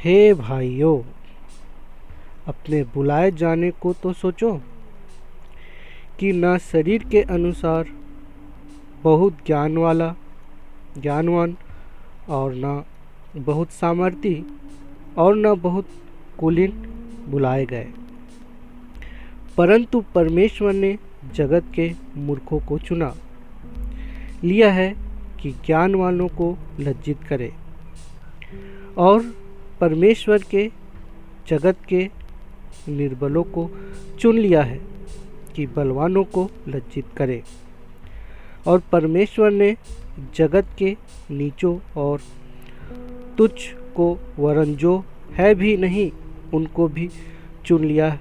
हे भाइयों, अपने बुलाए जाने को तो सोचो कि न शरीर के अनुसार बहुत ज्ञानवान और न बहुत सामर्थी और न बहुत कुलीन बुलाए गए, परंतु परमेश्वर ने जगत के मूर्खों को चुना लिया है कि ज्ञान वालों को लज्जित करे, और परमेश्वर के जगत के निर्बलों को चुन लिया है कि बलवानों को लज्जित करे। और परमेश्वर ने जगत के नीचों और तुच्छ को, वरन जो है भी नहीं उनको भी चुन लिया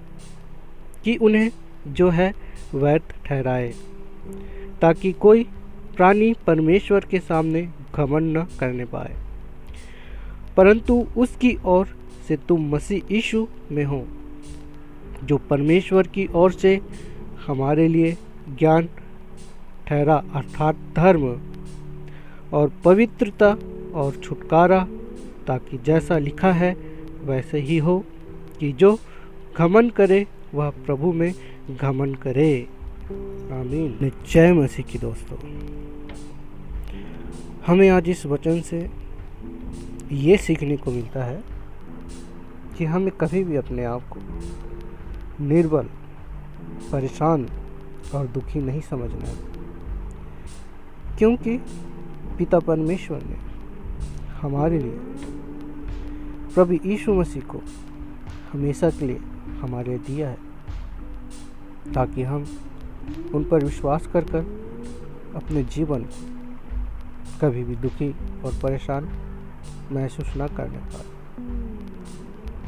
कि उन्हें जो है व्यर्थ ठहराए, ताकि कोई प्राणी परमेश्वर के सामने घमंड न करने पाए। परंतु उसकी ओर से तुम मसीह यीशु में हो, जो परमेश्वर की ओर से हमारे लिए ज्ञान ठहरा, अर्थात धर्म और पवित्रता और छुटकारा, ताकि जैसा लिखा है वैसे ही हो कि जो घमंड करे वह प्रभु में घमंड करे। आमीन। जय मसीह की दोस्तों, हमें आज इस वचन से ये सीखने को मिलता है कि हमें कभी भी अपने आप को निर्बल, परेशान और दुखी नहीं समझना है, क्योंकि पिता परमेश्वर ने हमारे लिए प्रभु यीशु मसीह को हमेशा के लिए हमारे दिया है, ताकि हम उन पर विश्वास कर अपने जीवन को कभी भी दुखी और परेशान महसूस न करने पाए।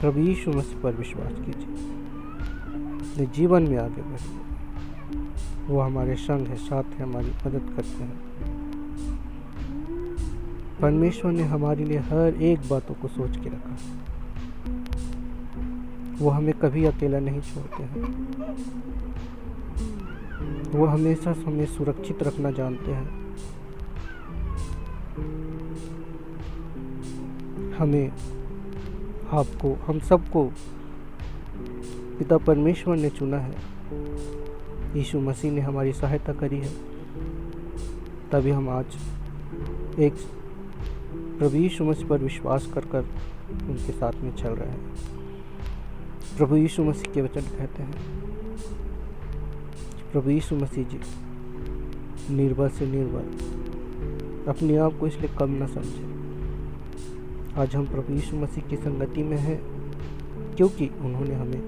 प्रभु यीशु मसीह पर विश्वास कीजिए, अपने जीवन में आगे बढ़िए। वो हमारे संग है, साथ है, हमारी मदद करते हैं। परमेश्वर ने हमारे लिए हर एक बातों को सोच के रखा। वो हमें कभी अकेला नहीं छोड़ते हैं। वो हमेशा हमें सुरक्षित रखना जानते हैं। हमें, आपको, हम सबको पिता परमेश्वर ने चुना है। यीशु मसीह ने हमारी सहायता करी है, तभी हम आज एक प्रभु यीशु मसीह पर विश्वास कर उनके साथ में चल रहे हैं। प्रभु यीशु मसीह के वचन कहते हैं, प्रभु यीशु मसीह जी निर्बल से निर्बल अपने आप को इसलिए कम न समझे। आज हम प्रभु यीशु मसीह की संगति में हैं, क्योंकि उन्होंने हमें,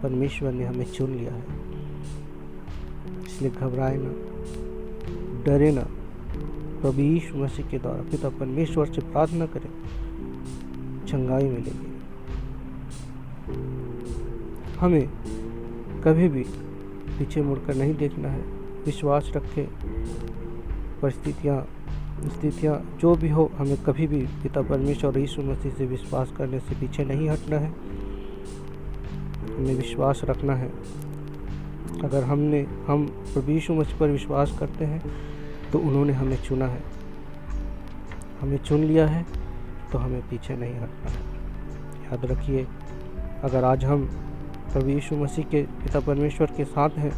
परमेश्वर ने हमें चुन लिया है। इसलिए घबराए ना, डरे ना। प्रभु यीशु मसीह के द्वारा पिता परमेश्वर से प्रार्थना करें, चंगाई मिलेगी। हमें कभी भी पीछे मुड़कर नहीं देखना है। विश्वास रखें, स्थितियाँ जो भी हो, हमें कभी भी पिता परमेश्वर और यीशु मसीह से विश्वास करने से पीछे नहीं हटना है। हमें विश्वास रखना है। अगर हम प्रभु यीशु मसीह पर विश्वास करते हैं तो उन्होंने हमें चुना है, हमें चुन लिया है, तो हमें पीछे नहीं हटना है। याद रखिए, अगर आज हम प्रभु यीशु मसीह के पिता परमेश्वर के साथ हैं,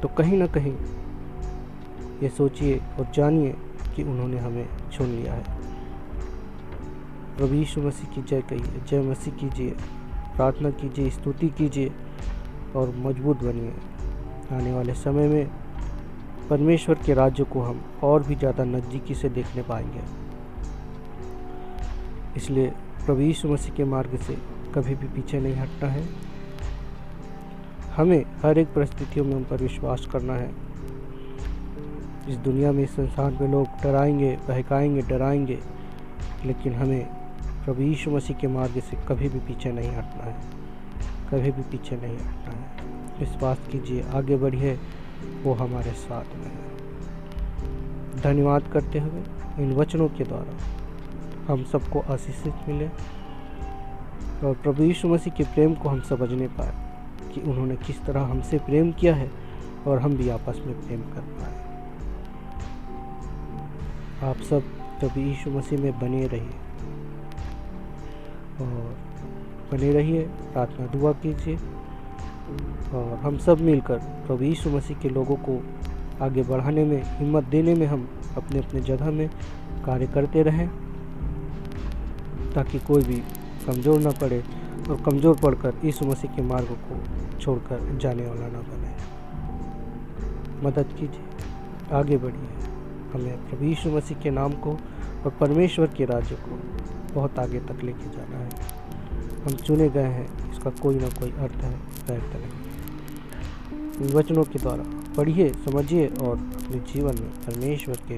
तो कहीं ना कहीं ये सोचिए और जानिए कि उन्होंने हमें चुन लिया है। प्रभु यीशु मसीह की जय कहिए, जय मसीह कीजिए, प्रार्थना कीजिए, स्तुति कीजिए और मजबूत बनिए। आने वाले समय में परमेश्वर के राज्य को हम और भी ज़्यादा नज़दीकी से देखने पाएंगे। इसलिए प्रभु यीशु मसीह के मार्ग से कभी भी पीछे नहीं हटना है। हमें हर एक परिस्थितियों में उन पर विश्वास करना है। इस दुनिया में, इस संसार में लोग डराएंगे, बहकाएंगे, डराएंगे, लेकिन हमें प्रभु यीशु मसीह के मार्ग से कभी भी पीछे नहीं हटना है, कभी भी पीछे नहीं हटना है। विश्वास कीजिए, आगे बढ़िए, वो हमारे साथ में है। धन्यवाद करते हुए इन वचनों के द्वारा हम सबको आशीषित मिले और प्रभु यीशु मसीह के प्रेम को हम समझने पाए कि उन्होंने किस तरह हमसे प्रेम किया है और हम भी आपस में प्रेम कर पाए। आप सब प्रभु यीशु मसीह में बने रहिए। और बने रहिए, प्रार्थना दुआ कीजिए और हम सब मिलकर प्रभु यीशु मसीह के लोगों को आगे बढ़ाने में, हिम्मत देने में हम अपने अपने जगह में कार्य करते रहें, ताकि कोई भी कमज़ोर ना पड़े और कमज़ोर पड़कर यीशु मसीह के मार्ग को छोड़कर जाने वाला ना बने। मदद कीजिए, आगे बढ़िए। हमें प्रभु यीशु मसीह के नाम को और परमेश्वर के राज्य को बहुत आगे तक लेके जाना है। हम चुने गए हैं, इसका कोई ना कोई अर्थ है, व्यर्थ नहीं। इन वचनों के द्वारा पढ़िए, समझिए और अपने जीवन में परमेश्वर के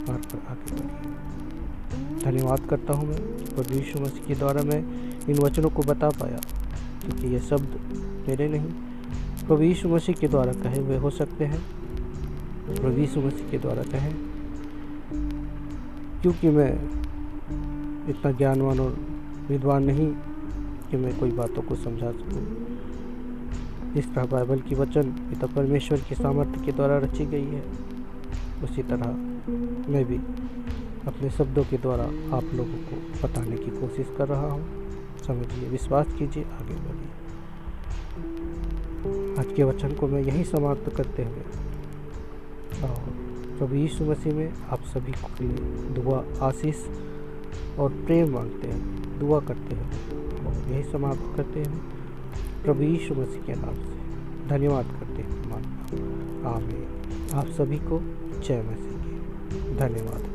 मार्ग पर आगे बढ़िए। धन्यवाद करता हूँ मैं प्रभु यीशु मसीह के द्वारा मैं इन वचनों को बता पाया, क्योंकि ये शब्द मेरे नहीं, प्रभु यीशु मसीह के द्वारा कहे हुए हो सकते हैं। प्रभु यीशु मसीह के द्वारा कहें, क्योंकि मैं इतना ज्ञानवान और विद्वान नहीं कि मैं कोई बातों को समझा सकूं। इस तरह बाइबल की वचन पिता परमेश्वर की सामर्थ्य के द्वारा रची गई है, उसी तरह मैं भी अपने शब्दों के द्वारा आप लोगों को बताने की कोशिश कर रहा हूँ। समझिए, विश्वास कीजिए, आगे बढ़िए। आज के वचन को मैं यहीं समाप्त करते हुए और प्रभु यीशु मसीह में आप सभी के लिए दुआ, आशीष और प्रेम मांगते हैं, दुआ करते हैं और यही समाप्त करते हैं प्रभु यीशु मसीह के नाम से। धन्यवाद करते हैं, आमीन। आप सभी को जय मसीह की। धन्यवाद।